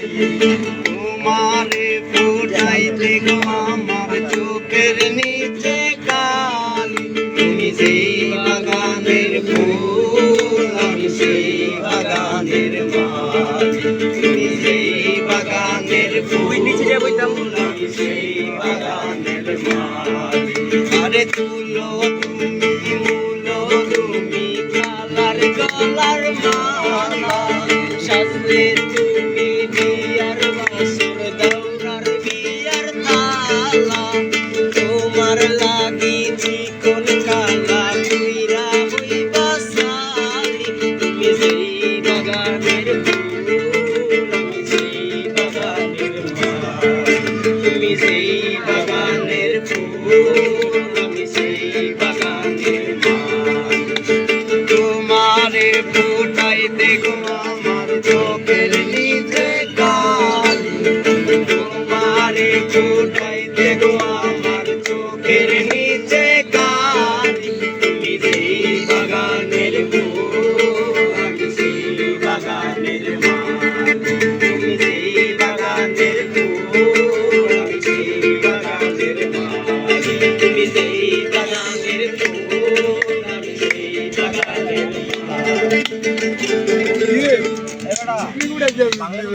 তোমারে ফুটাইতে গো আমার চোখের নিচে কালি তুমি সেই বাগানের ফুল আমি সেই বাগানের মালি তুমি সেই বাগানের ফুল নিচে যাবো আমি সেই বাগানের মালি আরে তুলো তুমি মুলো তুমি কালার গলার মালা সাজলে তুমি বিয়ার বাসর দৌড়ার বিয়ার তালা তোমার লাগি চিকন কালা পুইরা হইবা সালি তুমি সেই বাগানের ফুল আমি সেই বাগানের মালি তুমি সেই বাগানের ফুল আমি সেই বাগানের মালি তোমারে ফুটাইতে গো আমার চোখের নিচে কালি তোমারে ফুটাইতে গো আমার চোখের নিচে কালি তুমি সেই বাগানের ফুল আমি সেই বাগানের মালি তুমি সেই বাগানের ফুল আমি সেই বাগানের মালি তুমি সেই বাগানের ফুল আমি সেই বাগানের মালি